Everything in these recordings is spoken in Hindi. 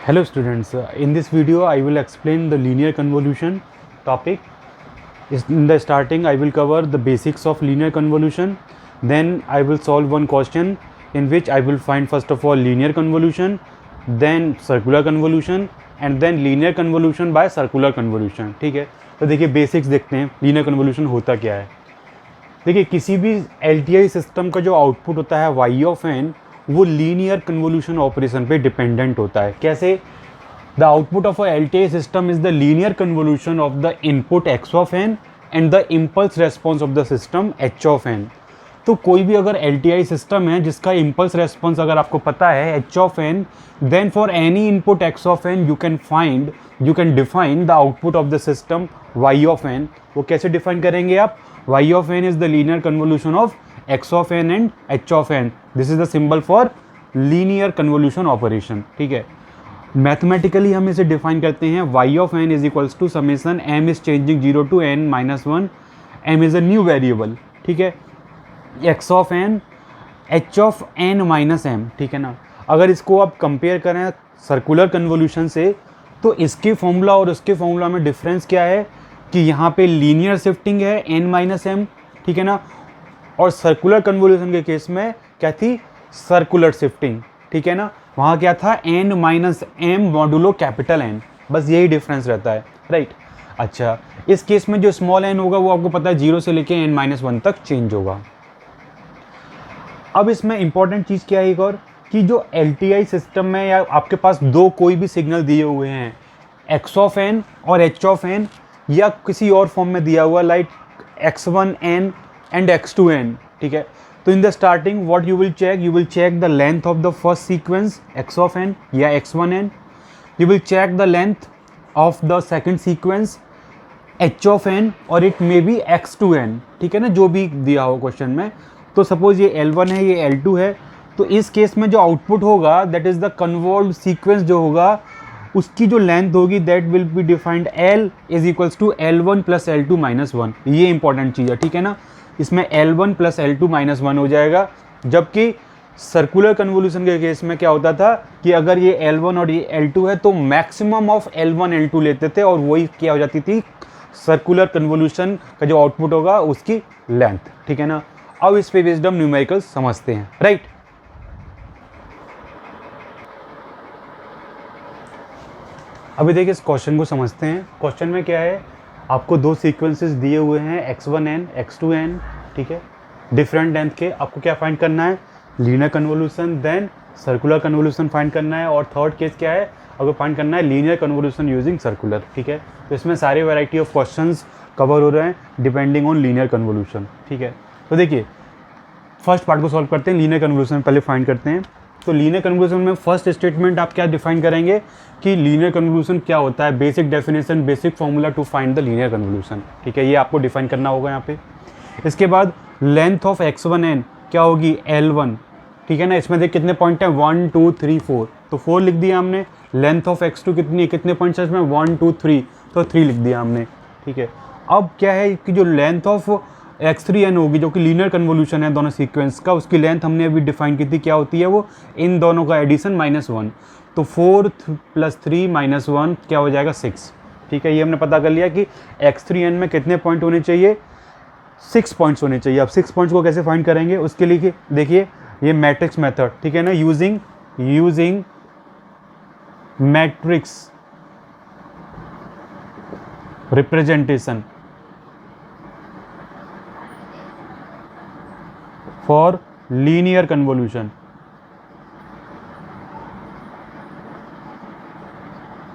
Hello students, in this video I will explain the linear convolution topic. In the starting I will cover the basics of linear convolution, then I will solve one question in which I will find first of all linear convolution, then circular convolution and then linear convolution by circular convolution. ठीक है, तो देखिए बेसिक्स देखते हैं linear convolution होता क्या है. देखिए किसी भी LTI सिस्टम का जो आउटपुट होता है y ऑफ n वो लीनियर कन्वोल्यूशन ऑपरेशन पे डिपेंडेंट होता है. कैसे? The output of a LTI system is the linear convolution of the input x of n and the impulse response of the system h of n. तो कोई भी अगर LTI सिस्टम है जिसका इम्पल्स रेस्पॉन्स अगर आपको पता है h of n, then for any input x of n you can define the output of the system y of n. वो कैसे डिफाइन करेंगे आप? y of n is the linear convolution of x of n and h of n. This is the symbol for linear convolution operation. ठीक है, मैथमेटिकली हम इसे डिफाइन करते हैं y of n is equals to summation m is changing 0 to n minus 1, m is a new variable. ठीक है, x of n h of n minus m. ठीक है ना. अगर इसको आप कंपेयर करें सर्कुलर कन्वोल्यूशन से तो इसके फॉर्मूला और उसके फॉर्मूला में डिफरेंस क्या है कि यहाँ पे लीनियर शिफ्टिंग है n माइनस m. ठीक है ना. और सर्कुलर कन्वोल्यूशन के केस में क्या थी? Circular shifting. ठीक है ना. वहाँ क्या था? n minus m modulo capital N. बस यही डिफरेंस रहता है, राइट. अच्छा, इस केस में जो स्मॉल n होगा वो आपको पता है 0 से लेके n माइनस 1 तक चेंज होगा. अब इसमें इंपॉर्टेंट चीज़ क्या है एक और, कि जो LTI सिस्टम में या आपके पास दो कोई भी सिग्नल दिए हुए हैं x ऑफ n और h ऑफ n, या किसी और फॉर्म में दिया हुआ लाइक x1n एंड x2n. ठीक है, तो in the starting what you will check the length of the first sequence x of n या x1n. You will check the length of the second sequence h of n और इट मे बी x2n. ठीक है ना, जो भी दिया हो क्वेश्चन में. तो सपोज ये L1 है, ये L2 है, तो इस केस में जो आउटपुट होगा that is the convolved sequence जो होगा उसकी जो लेंथ होगी that will be defined L is equals to L1 plus L2 minus 1. ये इंपॉर्टेंट चीज़ है. ठीक है ना. इसमें L1 प्लस L2 माइनस 1 हो जाएगा, जबकि सर्कुलर कन्वोल्यूशन के केस में क्या होता था कि अगर ये L1 और ये L2 है तो मैक्सिमम ऑफ L1 L2 लेते थे और वही क्या हो जाती थी सर्कुलर कन्वोल्यूशन का जो आउटपुट होगा उसकी लेंथ. ठीक है ना. अब इस पे बेस्ड हम न्यूमेरिकल समझते हैं, राइट. अभी देखिए इस क्वेश्चन को समझते हैं. क्वेश्चन में क्या है, आपको दो सीक्वेंसेस दिए हुए हैं x1n x2n. ठीक है, डिफरेंट लेंथ के. आपको क्या फाइंड करना है? Linear convolution, then circular convolution find करना है, और थर्ड केस क्या है, आपको फाइंड करना है लीनियर कन्वोल्यूशन यूजिंग सर्कुलर. ठीक है, तो इसमें सारे वैरायटी ऑफ क्वेश्चंस कवर हो रहे हैं डिपेंडिंग ऑन लीनियर कन्वोल्यूशन. ठीक है, तो देखिए फर्स्ट पार्ट को सॉल्व करते हैं. लीनियर कन्वोल्यूशन पहले फाइंड करते हैं. तो लीनियर कन्वोल्यूशन में फर्स्ट स्टेटमेंट आप क्या डिफाइन करेंगे कि लीनियर कन्वोल्यूशन क्या होता है. Basic definition, basic formula to find the linear convolution. ठीक है, ये आपको डिफाइन करना होगा यहाँ पे. इसके बाद लेंथ ऑफ x1n क्या होगी? L1. ठीक है ना. इसमें देख कितने पॉइंट हैं? 1 2 3 4, तो 4 लिख दिया हमने. लेंथ ऑफ x2 कितनी है? कितने पॉइंट्स है इसमें? 1 2 3, तो 3 लिख दिया हमने. ठीक है, अब क्या है कि जो लेंथ ऑफ x3n होगी जो कि लीनियर कन्वोल्यूशन है दोनों सीक्वेंस का, उसकी लेंथ हमने अभी डिफाइन की थी. क्या होती है वो? इन दोनों का एडिशन माइनस 1. तो 4 प्लस 3 माइनस 1 क्या हो जाएगा? 6. ठीक है, ये हमने पता कर लिया कि x3n में कितने पॉइंट होने चाहिए? 6 पॉइंट्स होने चाहिए. अब 6 पॉइंट्स को कैसे फाइंड करेंगे उसके लिए देखिए ये मैट्रिक्स मेथड. ठीक है ना, using matrix representation for linear convolution.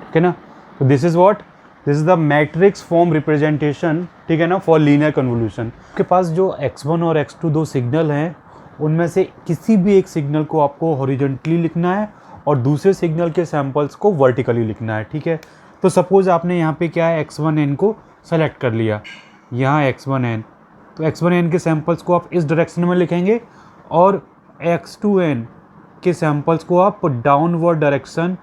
ठीक है ना. तो this is the matrix form representation. ठीक है ना, फॉर लीनियर कन्वोल्यूशन. आपके पास जो x1 और x2 दो सिग्नल हैं उनमें से किसी भी एक सिग्नल को आपको हॉरिजॉन्टली लिखना है और दूसरे सिग्नल के सैंपल्स को वर्टिकली लिखना है. ठीक है, तो सपोज आपने यहाँ पे क्या है x1n को सेलेक्ट कर लिया, यहाँ x1n, तो x1n के सैंपल्स को आप इस डायरेक्शन में लिखेंगे और x2n के सैंपल्स को आप डाउनवर्ड डायरेक्शन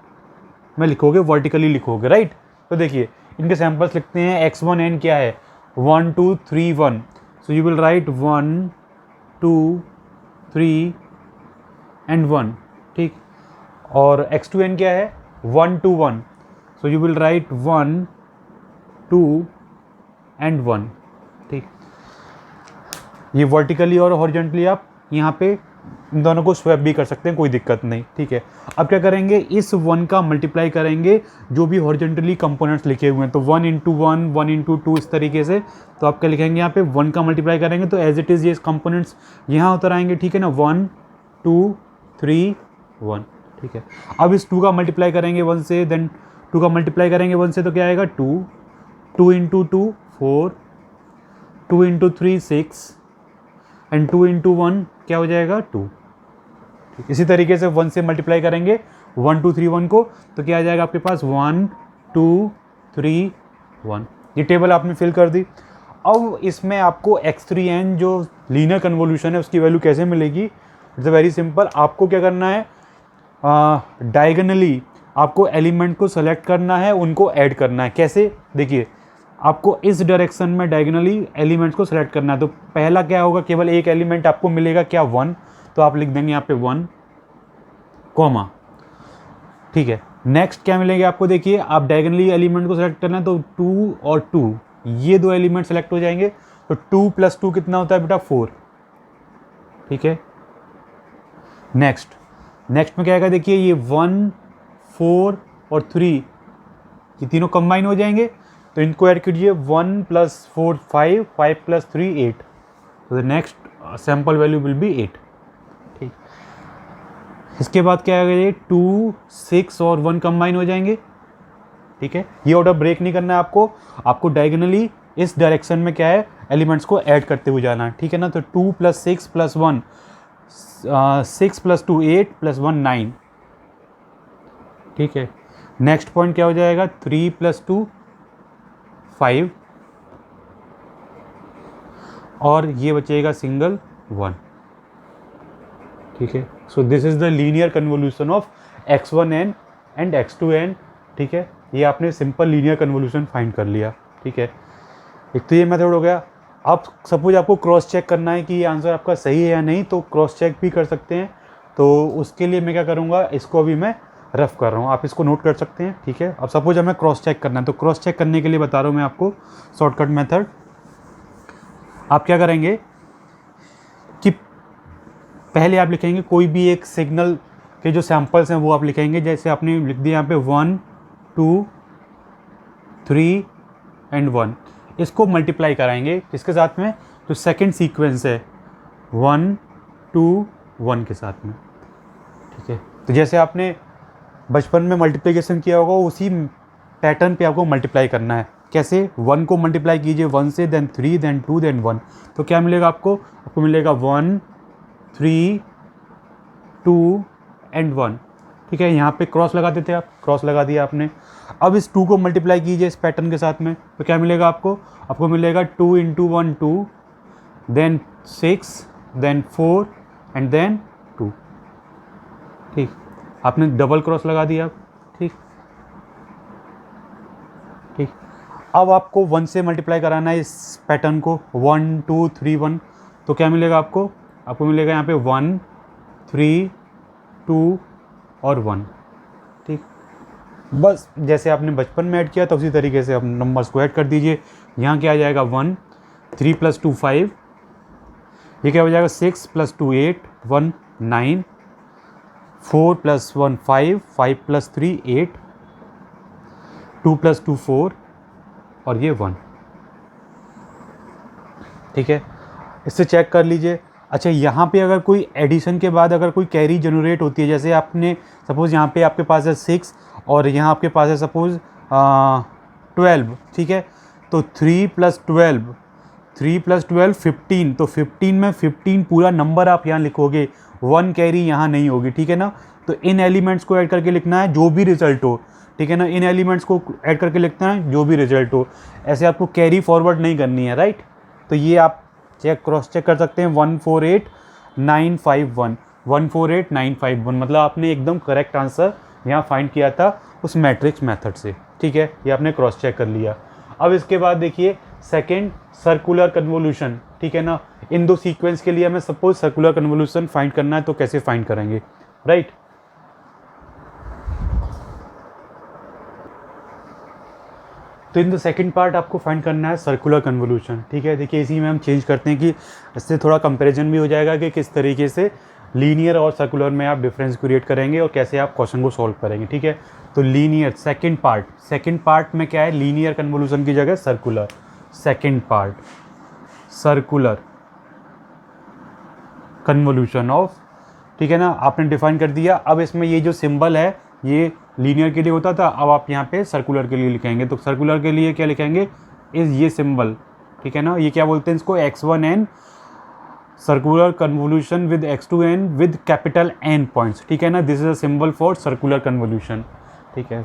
में लिखोगे, वर्टिकली लिखोगे, राइट. तो देखिए इनके सैंपल्स लिखते हैं. x1n क्या है? 1 2 3 1, so you will write 1 2 3 and 1. ठीक, और x2n क्या है? 1 to 1, so you will write 1 2 and 1, ठीक। ये वर्टिकली और हॉरिजॉन्टली आप यहाँ पे इन दोनों को स्वैप भी कर सकते हैं, कोई दिक्कत नहीं, ठीक है। अब क्या करेंगे, इस 1 का मल्टीप्लाई करेंगे जो भी हॉरिजॉन्टली कंपोनेंट्स लिखे हुए हैं, तो 1 into 1 1 into 2 इस तरीके से। तो आप क्या लिखेंगे, यहाँ पे 1 का मल्टीप्लाई करेंगे तो एज इट इज़ ये कंपोनेंट्स यहाँ उतर आएंगे, ठीक है ना, 1 2 3 1, ठीक है। अब इस 2 का मल्टीप्लाई करेंगे 1 से, देन 2 का मल्टीप्लाई करेंगे 1 से तो क्या आएगा 2, 2 into 2 4, 2 into 3 6 एंड 2 into 1 क्या हो जाएगा 2। इसी तरीके से 1 से मल्टीप्लाई करेंगे 1 2 3 1 को तो क्या आ जाएगा आपके पास 1 2 3 1। ये टेबल आपने फिल कर दी। अब इसमें आपको x3n जो लीनियर कन्वोल्यूशन है उसकी वैल्यू कैसे मिलेगी, इट्स वेरी सिंपल। आपको क्या करना है, डायगोनली आपको एलिमेंट को सेलेक्ट करना है, उनको ऐड करना है। कैसे, देखिए आपको इस डायरेक्शन में डायगोनली एलिमेंट्स को सेलेक्ट करना है। तो पहला क्या होगा, केवल एक एलिमेंट आपको मिलेगा क्या 1, तो आप लिख देंगे यहाँ पे 1 कॉमा, ठीक है। नेक्स्ट क्या मिलेगा आपको, देखिए आप डायगोनली एलिमेंट को सेलेक्ट करना है तो 2 और 2 ये दो एलिमेंट सेलेक्ट हो जाएंगे। तो 2 + 2 कितना होता है बेटा 4, ठीक है। नेक्स्ट में क्या आएगा, देखिए ये 1 4 और 3 ये तीनों कंबाइन हो जाएंगे तो इनको ऐड कीजिए, 1 + 4 5 5 + 3 8, तो the next sample value will be 8, ठीक। इसके बाद क्या आएगा, ये 2 6 और 1 कंबाइन हो जाएंगे, ठीक है। ये ऑर्डर ब्रेक नहीं करना है आपको डायगोनली इस डायरेक्शन में क्या है एलिमेंट्स को ऐड करते हुए जाना है, ठीक है ना। तो 2 + 6 + 1 6 + 2 8 + 1 9, ठीक है। नेक्स्ट पॉइंट क्या हो जाएगा, 3 + 2 5 और ये बचेगा सिंगल 1, ठीक है। So this is the linear convolution of x1n and x2n, ठीक है। ये आपने सिंपल लीनियर कन्वोल्यूशन फाइंड कर लिया, ठीक है। एक तो ये मेथड हो गया। अब सपोज आपको क्रॉस चेक करना है कि ये आंसर आपका सही है या नहीं, तो क्रॉस चेक भी कर सकते हैं। तो उसके लिए मैं क्या करूँगा, इसको अभी मैं रफ कर रहा हूँ, आप इसको नोट कर सकते हैं, ठीक है। अब सपोज हमें क्रॉस चेक करना है, तो क्रॉस चेक करने के लिए बता रहा हूँ मैं आपको शॉर्टकट मेथड। आप क्या करेंगे कि पहले आप लिखेंगे कोई भी एक सिग्नल के जो सैम्पल्स हैं वो आप लिखेंगे। जैसे आपने लिख दिया यहाँ पे 1 2 3 एंड 1, इसको मल्टीप्लाई कराएंगे किसके साथ में, जो सेकंड सीक्वेंस है 1 2 1 के साथ में, ठीक है। तो जैसे आपने बचपन में मल्टीप्लिकेशन किया होगा उसी पैटर्न पे आपको मल्टीप्लाई करना है। कैसे, 1 को मल्टीप्लाई कीजिए 1 से, देन 3 देन 2 देन 1, तो क्या मिलेगा आपको मिलेगा 1 3 2 एंड 1, ठीक है। यहाँ पे क्रॉस लगा देते आप, क्रॉस लगा दिया आपने। अब इस 2 को मल्टीप्लाई कीजिए इस पैटर्न के साथ में, तो क्या मिलेगा आपको मिलेगा 2 × 1 2 देन 6 देन 4 एंड देन 2, ठीक। आपने डबल क्रॉस लगा दिया, ठीक। अब आपको 1 से मल्टीप्लाई कराना है इस पैटर्न को, 1 2 3 1, तो क्या मिलेगा आपको मिलेगा यहाँ पे 1 3 2 और 1, ठीक। बस जैसे आपने बचपन में ऐड किया था उसी तरीके से आप नंबर्स को ऐड कर दीजिए। यहाँ क्या आ जाएगा 1 3 + 2 5, ये क्या हो जाएगा 6 + 2 8 1 9 4 + 1 5 5 + 3 8 2 + 2 4 और ये 1, ठीक है। इससे चेक कर लीजिए। अच्छा, यहाँ पे अगर कोई एडिशन के बाद अगर कोई कैरी जनरेट होती है, जैसे आपने सपोज़ यहाँ पे आपके पास है 6 और यहाँ आपके पास है सपोज़ 12, ठीक है। तो 3 + 12 15, तो 15 में 15 पूरा नंबर आप यहाँ लिखोगे, 1 कैरी यहाँ नहीं होगी, ठीक है ना। तो इन एलिमेंट्स को ऐड करके लिखना है जो भी रिजल्ट हो, ठीक है ना। इन एलिमेंट्स को ऐड करके लिखना है जो भी रिजल्ट हो, ऐसे आपको कैरी फॉरवर्ड नहीं करनी है, राइट। तो ये आप क्रॉस चेक कर सकते हैं 148 951 148 951, मतलब आपने एकदम करेक्ट आंसर यहाँ फाइंड किया था उस मैट्रिक्स मेथड से, ठीक है। ये आपने क्रॉस चेक कर लिया। अब इसके बाद देखिए सेकंड सर्कुलर कन्वोल्यूशन, ठीक है ना। इन दो सीक्वेंस के लिए हमें सपोज सर्कुलर कन्वोल्यूशन फाइंड करना है, तो कैसे फाइंड करेंगे, राइट। तो इन द सेकंड पार्ट आपको फाइंड करना है सर्कुलर कन्वोल्यूशन, ठीक है। देखिए इसी में हम चेंज करते हैं कि इससे थोड़ा कंपैरिजन भी हो जाएगा कि किस तरीके से लीनियर और सर्कुलर में आप डिफरेंस क्रिएट करेंगे और कैसे आप क्वेश्चन को सॉल्व करेंगे, ठीक है। तो लीनियर सेकंड पार्ट में क्या है, लीनियर कन्वोल्यूशन की जगह circular, second part circular convolution of, ठीक है ना, आपने डिफाइन कर दिया। अब इसमें ये जो सिंबल है ये लीनियर के लिए होता था, अब आप यहाँ पे सर्कुलर के लिए लिखेंगे। तो सर्कुलर के लिए क्या लिखेंगे, इस ये सिंबल, ठीक है ना, ये क्या बोलते हैं इसको, x1n circular convolution with x2n with capital N points, ठीक है ना, this is a symbol for circular convolution, ठीक है।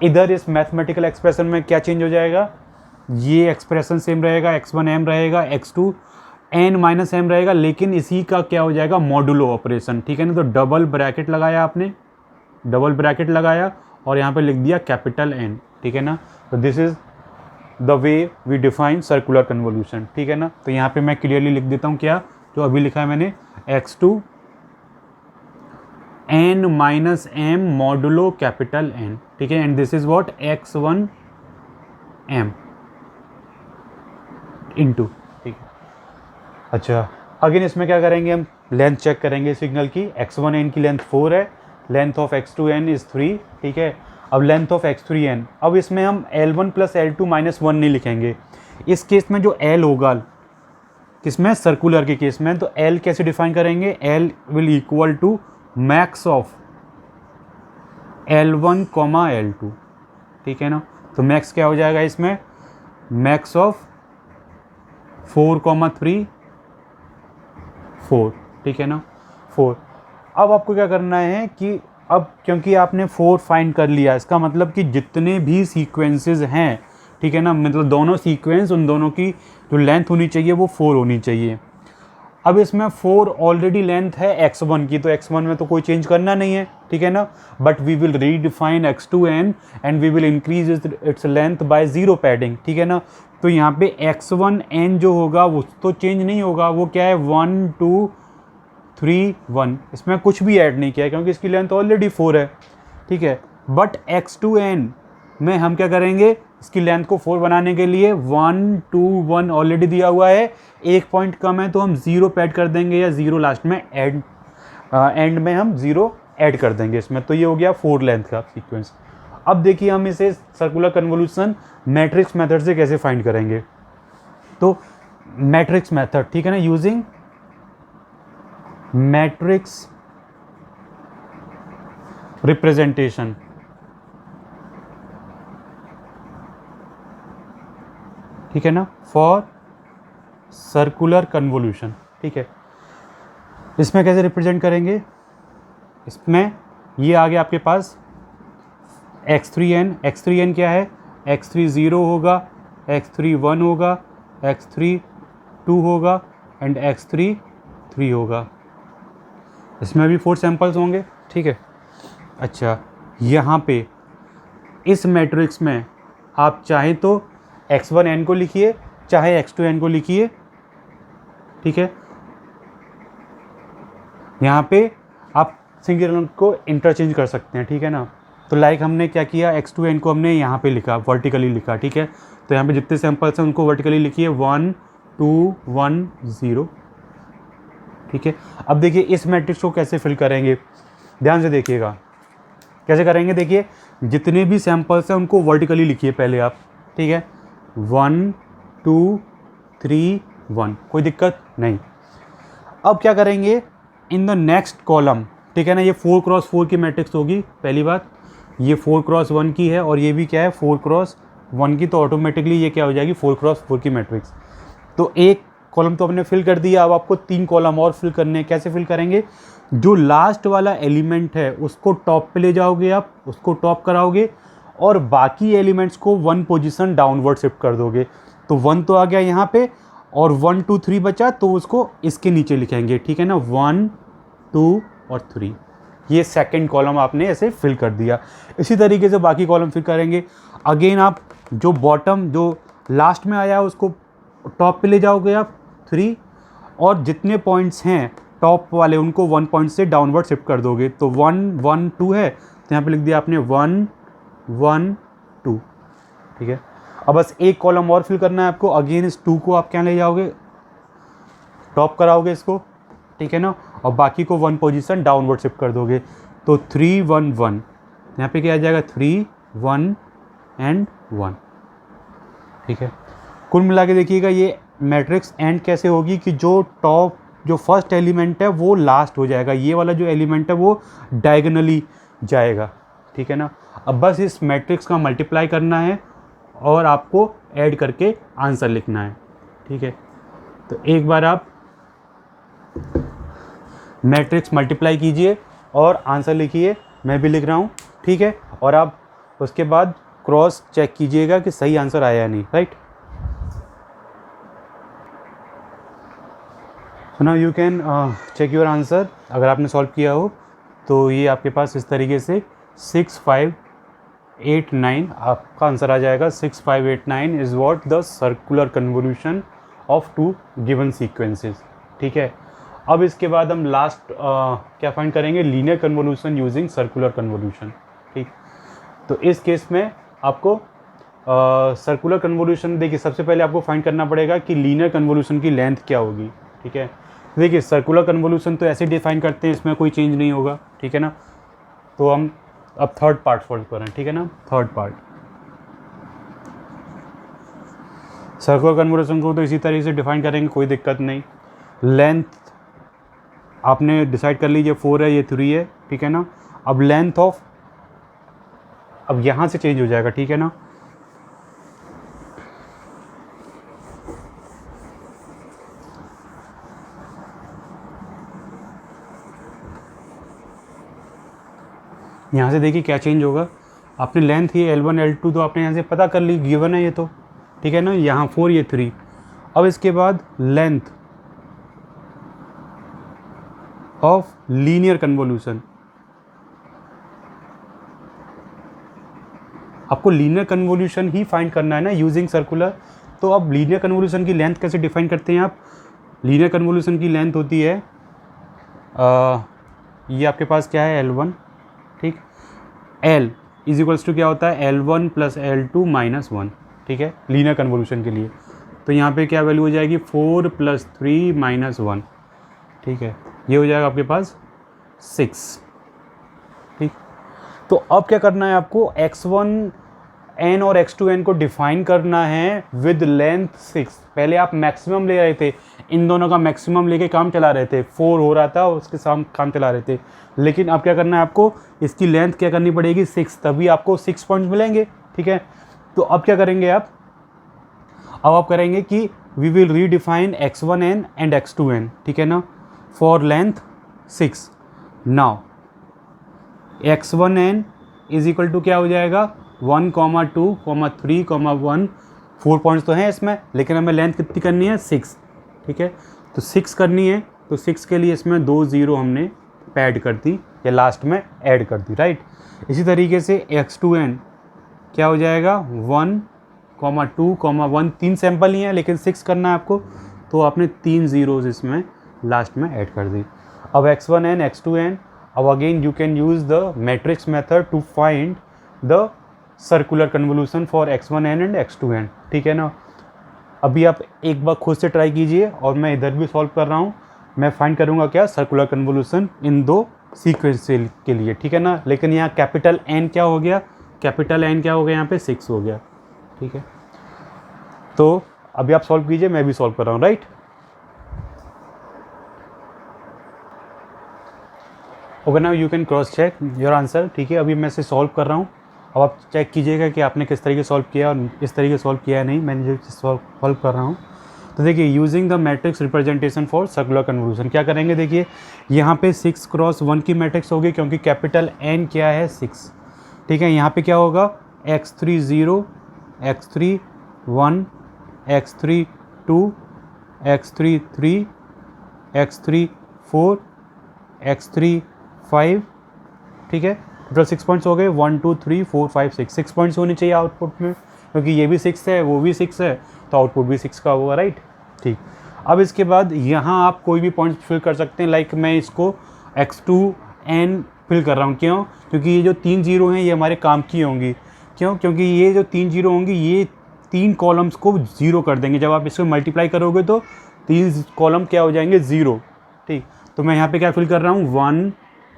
इधर इस मैथमेटिकल एक्सप्रेशन में क्या चेंज हो जाएगा, ये एक्सप्रेशन सेम रहेगा, x1m रहेगा, x2n माइनस m रहेगा, लेकिन इसी का क्या हो जाएगा, मॉडुलो ऑपरेशन, ठीक है ना। तो डबल ब्रैकेट लगाया आपने, डबल ब्रैकेट लगाया और यहाँ पे लिख दिया कैपिटल N, ठीक है ना। तो this is the way we define circular convolution, ठीक है ना। तो यहाँ पे मैं क्लियरली लिख देता हूँ क्या जो अभी लिखा है मैंने, x2 n minus m modulo capital N, ठीक है, and this is what x1 m into, ठीक है। अच्छा अगेन इसमें क्या करेंगे, हम लेंथ चेक करेंगे सिग्नल की, x1n की लेंथ 4 है, लेंथ ऑफ x2n इज 3, ठीक है। अब लेंथ ऑफ x3n, अब इसमें हम L1 प्लस L2 माइनस 1 नहीं लिखेंगे, इस केस में जो L होगा किसमें, सर्कुलर के केस में, तो L कैसे डिफाइन करेंगे, L will equal to max of L1 comma L2, ठीक है ना। तो मैक्स क्या हो जाएगा इसमें, मैक्स ऑफ 4,3 4, ठीक है ना, 4। अब आपको क्या करना है कि अब क्योंकि आपने 4 फाइंड कर लिया, इसका मतलब कि जितने भी सीक्वेंसेस हैं, ठीक है ना, मतलब दोनों सीक्वेंस, उन दोनों की जो लेंथ होनी चाहिए वो 4 होनी चाहिए। अब इसमें 4 ऑलरेडी लेंथ है x1 की, तो x1 में तो कोई चेंज करना नहीं है, ठीक है ना। But we will redefine x2n and we will increase its length by 0 padding, ठीक है ना। तो यहाँ पे x1n जो होगा वो तो चेंज नहीं होगा, वो क्या है 1 2 3 1, इसमें कुछ भी ऐड नहीं किया है क्योंकि इसकी लेंथ ऑलरेडी 4 है, ठीक है। बट x2n में हम क्या करेंगे, इसकी लेंथ को 4 बनाने के लिए 1 2 1 ऑलरेडी दिया हुआ है, एक पॉइंट कम है तो हम 0 ऐड कर देंगे, या 0 लास्ट में एंड में हम 0 ऐड कर देंगे इसमें। तो ये हो गया 4 लेंथ का सीक्वेंस। अब देखिए हम इसे सर्कुलर कन्वोल्यूशन मैट्रिक्स मेथड से कैसे फाइंड करेंगे। तो मैट्रिक्स मेथड, ठीक है ना, यूजिंग मैट्रिक्स रिप्रेजेंटेशन, ठीक है ना, फॉर सर्कुलर कन्वोल्यूशन, ठीक है। इसमें कैसे रिप्रेजेंट करेंगे, इसमें ये आ गया आपके पास x3n क्या है, x3 0 होगा, x3 1 होगा, x3 2 होगा एंड x3 3 होगा। इसमें भी 4 सैंपल्स होंगे, ठीक है। अच्छा यहाँ पे इस मैट्रिक्स में आप चाहे तो x1n को लिखिए, चाहे x2n को लिखिए, ठीक है। यहाँ पे आप सिंगल को इंटरचेंज कर सकते हैं, ठीक है ना। तो लाइक हमने क्या किया, x2n को हमने यहाँ पे लिखा, वर्टिकली लिखा, ठीक है। तो यहाँ पे जितने सैंपल्स हैं उनको वर्टिकली लिखिए 1 2 1 0, ठीक है। अब देखिए इस मैट्रिक्स को कैसे फिल करेंगे, ध्यान से देखिएगा कैसे करेंगे। देखिए जितने भी सैंपल्स हैं उनको वर्टिकली लिखिए पहले आप, ठीक है, 1 2 3 1, कोई दिक्कत नहीं। अब क्या करेंगे, इन द नेक्स्ट कॉलम, ठीक है ना, ये 4x4 की मैट्रिक्स होगी, पहली बात ये 4x1 की है और ये भी क्या है 4x1 की, तो ऑटोमेटिकली ये क्या हो जाएगी 4x4 की मैट्रिक्स। तो एक कॉलम तो हमने फिल कर दिया, अब आपको 3 कॉलम और फिल करने हैं। कैसे फिल करेंगे, जो लास्ट वाला एलिमेंट है उसको टॉप पे ले जाओगे आप, उसको टॉप कराओगे और बाकी एलिमेंट्स को 1 पोजीशन डाउनवर्ड शिफ्ट कर दोगे। तो 1 तो आ गया यहाँ पे और 1 2 3 बचा, तो उसको इसके नीचे लिखेंगे, ठीक है ना, 1 2 और 3। ये सेकंड कॉलम आपने ऐसे फिल कर दिया। इसी तरीके से बाकी कॉलम फिल करेंगे। अगेन आप जो बॉटम जो लास्ट में आया उसको टॉप पे ले जाओगे आप 3, और जितने पॉइंट्स हैं टॉप वाले उनको 1 पॉइंट से डाउनवर्ड शिफ्ट कर दोगे। तो 1 1 2 है तो यहाँ पे लिख दिया आपने 1 1 2, ठीक है। अब बस एक कॉलम और फिल करना है आपको। अगेन इस 2 को आप क्या ले जाओगे, टॉप कराओगे इसको, ठीक है ना, और बाकी को 1 पोजीशन डाउनवर्ड शिफ्ट कर दोगे। तो 3 1 1, यहाँ पे क्या आ जाएगा 3 1 एंड 1, ठीक है। कुल मिला के देखिएगा ये मैट्रिक्स एंड कैसे होगी कि जो टॉप जो फर्स्ट एलिमेंट है वो लास्ट हो जाएगा, ये वाला जो एलिमेंट है वो डायगोनली जाएगा, ठीक है ना। अब बस इस मैट्रिक्स का मल्टीप्लाई करना है और आपको ऐड करके आंसर लिखना है, ठीक है। तो एक बार आप मैट्रिक्स मल्टीप्लाई कीजिए और आंसर लिखिए, मैं भी लिख रहा हूँ, ठीक है। और आप उसके बाद क्रॉस चेक कीजिएगा कि सही आंसर आया या नहीं, right. So now you can check your answer. अगर आपने सॉल्व किया हो तो ये आपके पास इस तरीके से 6589 आपका आंसर आ जाएगा। 6589 is what the circular convolution of 2 given sequences, ठीक है। अब इसके बाद हम लास्ट क्या फाइंड करेंगे, linear convolution using circular convolution, ठीक। तो इस केस में आपको सर्कुलर कन्वोल्यूशन, देखिए सबसे पहले आपको फाइंड करना पड़ेगा कि लीनियर कन्वोल्यूशन की लेंथ क्या होगी, ठीक है। देखिए सर्कुलर कन्वोल्यूशन तो ऐसे डिफाइन करते हैं, इसमें कोई चेंज नहीं होगा, ठीक है ना। तो हम अब थर्ड पार्ट सॉल्व करें, ठीक है ना। थर्ड पार्ट सर्कुलर कन्वोल्यूशन को तो इसी तरीके से डिफाइन करेंगे, कोई दिक्कत नहीं। लेंथ आपने डिसाइड कर लीजिए, 4 है, ये 3 है, ठीक है ना। अब लेंथ ऑफ, अब यहाँ से चेंज हो जाएगा, ठीक है ना। यहाँ से देखिए क्या चेंज होगा। आपने लेंथ ये L1 L2 तो आपने यहाँ से पता कर ली, गिवन है ये तो, ठीक है ना। यहाँ 4, ये 3। अब इसके बाद लेंथ ऑफ लीनियर कन्वोल्यूशन, आपको लीनियर कन्वोल्यूशन ही फाइंड करना है ना यूजिंग सर्कुलर। तो अब लीनियर कन्वोल्यूशन की लेंथ कैसे डिफाइन करते हैं आप। लीनियर कन्वोल्यूशन की लेंथ होती है ये आपके पास क्या है L1, ठीक। L इज इक्वल्स टू क्या होता है L1 प्लस L2 माइनस 1, ठीक है, लीनियर कन्वोल्यूशन के लिए। तो यहाँ पे क्या वैल्यू हो जाएगी 4 + 3 - 1, ठीक है, ये हो जाएगा आपके पास 6, ठीक। तो अब क्या करना है आपको, x1n और x2n को डिफाइन करना है विद लेंथ 6। पहले आप मैक्सिमम ले रहे थे, इन दोनों का मैक्सिमम लेके काम चला रहे थे, 4 हो रहा था उसके साथ काम चला रहे थे। लेकिन अब क्या करना है आपको, इसकी लेंथ क्या करनी पड़ेगी 6, तभी आपको 6 पॉइंट्स मिलेंगे, ठीक है। तो अब क्या करेंगे आप, अब आप करेंगे कि we will redefine x1n and x2n, ठीक है ना, for length 6। Now x1n is equal to क्या हो जाएगा 1, 2, 3, 1, 4 पॉइंट्स तो हैं इसमें, लेकिन हमें लेंथ कितनी करनी है 6, ठीक है। तो 6 करनी है, तो 6 के लिए इसमें 2 0 हमने ऐड कर दी या लास्ट में ऐड कर दी, राइट। इसी तरीके से x2n क्या हो जाएगा 1, 2, 1, 3 सैंपल ही हैं लेकिन 6 करना है आपको, तो आपने 3 zeros इसमें लास्ट में ऐड कर दी। अब x1n x2n, अब again you can use the matrix method to find the circular convolution for x1n and x2n, ठीक है ना। अभी आप एक बार खुद से ट्राई कीजिए और मैं इधर भी सॉल्व कर रहा हूँ। मैं फाइंड करूँगा क्या सर्कुलर कन्वोल्यूशन इन 2 सीक्वेंस के लिए, ठीक है ना। लेकिन यहाँ कैपिटल N क्या हो गया, कैपिटल N क्या हो गया, यहाँ पे 6 हो गया, ठीक है। तो अभी आप सॉल्व कीजिए, मैं भी सॉल्व कर रहा हूँ, right. Okay, now you can cross check your answer, ठीक है। अभी मैं इसे सॉल्व कर रहा हूँ, अब आप चेक कीजिएगा कि आपने किस तरीके सॉल्व किया और इस तरीके सॉल्व किया है नहीं। मैंने जो सॉल्व कर रहा हूँ, तो देखिए using the matrix representation for circular convolution क्या करेंगे, देखिए यहाँ पे 6 × 1 की मैट्रिक्स होगी क्योंकि कैपिटल N क्या है 6, ठीक है। यहाँ पे क्या होगा x3 0, x3 1, x3 2, x3 3, x3 4, x3 5, ठीक है। टोटल 6 पॉइंट्स हो गए, 1 2 3 4 5 6 पॉइंट्स होने चाहिए आउटपुट में, क्योंकि ये भी 6 है वो भी 6 है, तो आउटपुट भी 6 का होगा, राइट, ठीक। अब इसके बाद यहाँ आप कोई भी पॉइंट्स फिल कर सकते हैं, लाइक मैं इसको x2n फिल कर रहा हूँ, क्यों, क्योंकि ये जो 3 0 हैं ये हमारे काम की होंगी, क्यों, क्योंकि ये जो 3 0 होंगी ये 3 कॉलम्स को ज़ीरो कर देंगे। जब आप इसको मल्टीप्लाई करोगे तो 3 कॉलम क्या हो जाएंगे, ज़ीरो। ठीक, तो मैं यहाँ पे क्या फिल कर रहा हूँ, 1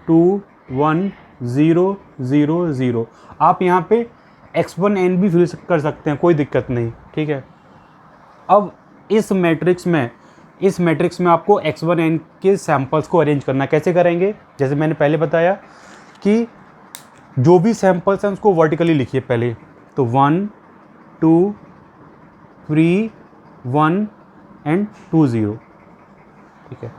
2 1 0 0 0। आप यहाँ पे x1n भी फिल कर सकते हैं, कोई दिक्कत नहीं। ठीक है, अब इस मैट्रिक्स में आपको x1n के सैम्पल्स को अरेंज करना है। कैसे करेंगे, जैसे मैंने पहले बताया कि जो भी सैम्पल्स हैं उसको वर्टिकली लिखिए पहले। तो 1 2 3 1 एंड 2 0। ठीक है,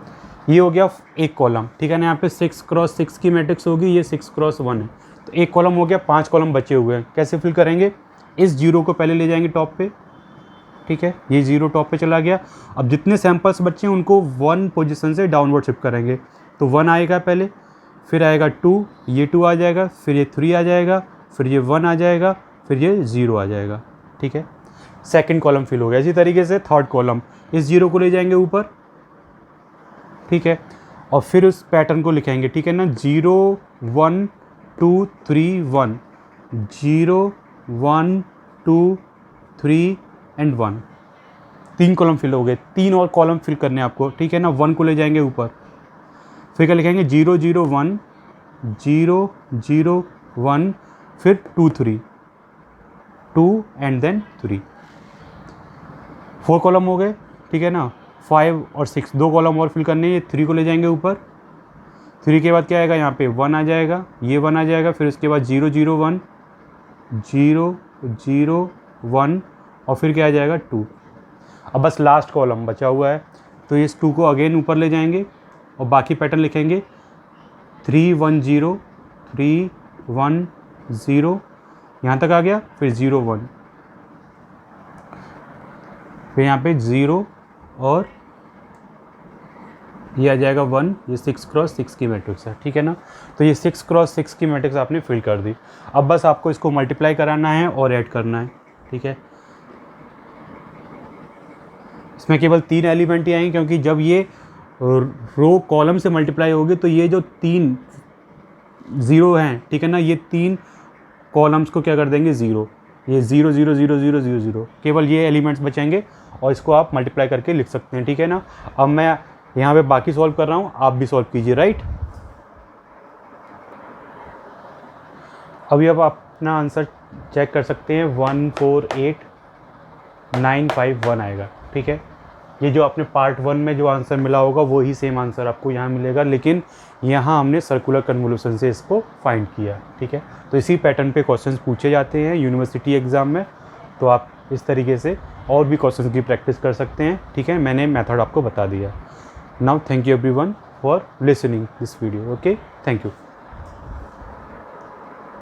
ये हो गया एक कॉलम। ठीक है ना, यहाँ पे 6 क्रॉस 6 की मैट्रिक्स होगी, ये 6 क्रॉस 1 है, तो एक कॉलम हो गया, 5 कॉलम बचे हुए हैं। कैसे फिल करेंगे, इस जीरो को पहले ले जाएंगे टॉप पे। ठीक है, ये जीरो टॉप पे चला गया। अब जितने सैम्पल्स बचे हैं उनको 1 पोजीशन से डाउनवर्ड शिफ्ट करेंगे। तो 1 आएगा पहले, फिर आएगा 2, ये 2 आ जाएगा, फिर ये 3 आ जाएगा, फिर ये 1 आ जाएगा, फिर ये 0 आ जाएगा। ठीक है, सेकंड कॉलम फिल हो गया। इसी तरीके से थर्ड कॉलम, इस जीरो को ले जाएंगे ऊपर। ठीक है, और फिर उस पैटर्न को लिखेंगे। ठीक है ना, 0 1 2 3 1, 0 1 2 3 एंड 1। 3 कॉलम फिल हो गए। 3 और कॉलम फिल करने हैं आपको। ठीक है ना, 1 को ले जाएंगे ऊपर, फिर क्या लिखेंगे, 0 0 1 0 0 1, फिर 2 3 2 एंड देन 3। 4 कॉलम हो गए। ठीक है ना, 5 और 6 2 कॉलम और फिल करने हैं। 3 को ले जाएंगे ऊपर, 3 के बाद क्या आएगा, यहाँ पे 1 आ जाएगा, ये 1 आ जाएगा, फिर उसके बाद 0 0 1 0 0 1, और फिर क्या आ जाएगा, 2। अब बस लास्ट कॉलम बचा हुआ है, तो इस 2 को अगेन ऊपर ले जाएंगे और बाकी पैटर्न लिखेंगे। 3 1 0 3 1 0, यहाँ तक आ गया, फिर 0 1, फिर यहाँ पे 0 और ये आ जाएगा 1। ये 6 क्रॉस 6 की मैट्रिक्स है। ठीक है ना, तो ये 6 क्रॉस 6 की मैट्रिक्स आपने फिल कर दी। अब बस आपको इसको मल्टीप्लाई कराना है और ऐड करना है। ठीक है, इसमें केवल 3 एलिमेंट ही आएंगे, क्योंकि जब ये रो कॉलम से मल्टीप्लाई होगी तो ये जो 3 ज़ीरो हैं, ठीक है ना, ये 3 कॉलम्स को क्या कर देंगे, ज़ीरो। ये 0 0 0 0 0 0, केवल ये एलिमेंट्स बचेंगे और इसको आप मल्टीप्लाई करके लिख सकते हैं। ठीक है ना, अब मैं यहाँ पे बाकी सॉल्व कर रहा हूँ, आप भी सॉल्व कीजिए। राइट, अभी अब आप अपना आंसर चेक कर सकते हैं। 148951 आएगा। ठीक है, ये जो आपने पार्ट 1 में जो आंसर मिला होगा वही सेम आंसर आपको यहाँ मिलेगा, लेकिन यहाँ हमने सर्कुलर कन्वोल्यूशन से इसको फाइंड किया। ठीक है, तो इसी पैटर्न पे क्वेश्चंस पूछे जाते हैं यूनिवर्सिटी एग्ज़ाम में, तो आप इस तरीके से और भी क्वेश्चंस की प्रैक्टिस कर सकते हैं। ठीक है, मैंने मेथड आपको बता दिया। Now thank you everyone for listening this video. Okay, thank you.